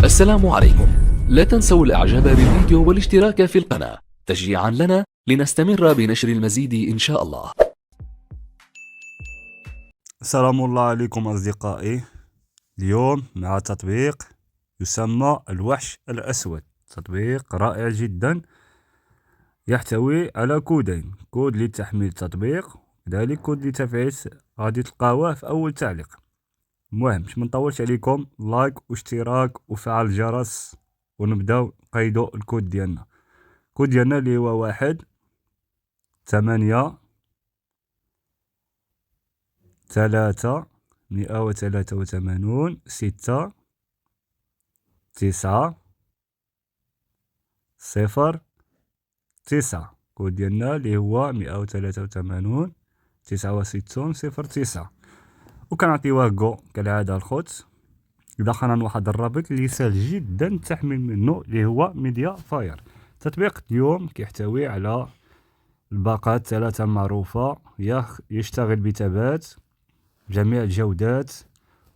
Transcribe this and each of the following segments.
السلام عليكم. لا تنسوا الاعجاب بالفيديو والاشتراك في القناة تشجيعا لنا لنستمر بنشر المزيد ان شاء الله. السلام الله عليكم أصدقائي. اليوم مع تطبيق يسمى الوحش الأسود. تطبيق رائع جدا يحتوي على كودين: كود لتحميل التطبيق وكذلك كود لتفعيل. غادي تلقاوه في أول تعليق. المهم باش منطولش عليكم، لايك واشتراك وفعل الجرس ونبداو نقيدو الكود ديالنا. الكود ديالنا اللي هو 183 6 9 0 9. كود ديالنا اللي هو 183 69 وكنعطيوه جو كالعادة الخوت. دخلنا واحد الرابط اللي سهل جدا التحميل منه اللي هو ميديا فاير. تطبيق اليوم كيحتوي على الباقات 3 معروفة، يشتغل بثبات جميع الجودات.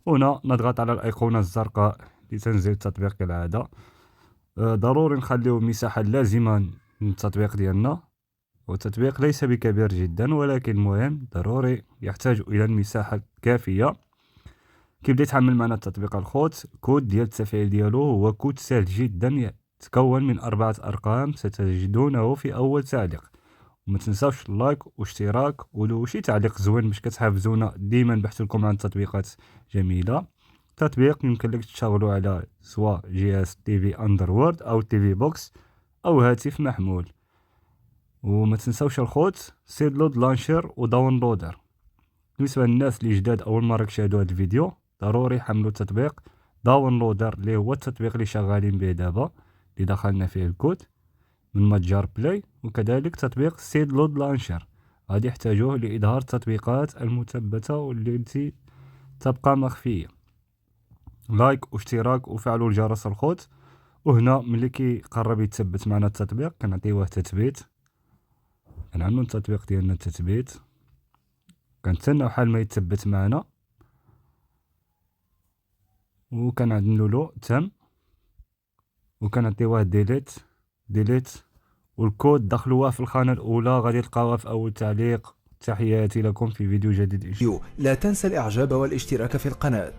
هنا نضغط على الأيقونة الزرقاء لتنزيل التطبيق كالعادة. ضروري نخليو المساحة اللازمة من التطبيق ديالنا، والتطبيق ليس بكبير جدا ولكن مهم ضروري يحتاج إلى المساحة الكافية. كيبدا يتحمل معنا التطبيق الخوت. كود ديال التفعيل ديالو هو كود سهل جدا، يتكون من 4 أرقام ستجدونه في أول تعليق. وما تنساوش اللايك واشتراك ولو شي تعليق زوين باش كتحافزونا ديما نبحث لكم عن تطبيقات جميله. تطبيق يمكن لك تشغلو على سواء جهاز تي في اندرويد او تي في بوكس او هاتف محمول. وما تنساوش الخوت سيدلود لانشر وداونلودر. بالنسبه للناس اللي جداد اول مره كيشاهدوا هذا الفيديو، ضروري يحملوا تطبيق داونلودر اللي هو التطبيق اللي شغالين به دابا اللي دخلنا فيه الكود من متجر بلاي، وكذلك تطبيق سيدلود لانشر غادي يحتاجوه لإظهار التطبيقات المثبتة والتي تبقى مخفية. لايك واشتراك وفعلوا الجرس الخوت. وهنا ملي كيقرب يتثبت معنا التطبيق كنعطيوه تثبيت، كنعملو التطبيق ديالنا التثبيت، كنتسناو حال ما يتثبت معنا وكنعملو تم وكنعطيوه ديليت والكود دخلوه في الخانة الأولى، غادي تلقاوها في أول تعليق. تحياتي لكم في فيديو جديد. لا تنسى الاعجاب والاشتراك في القناة.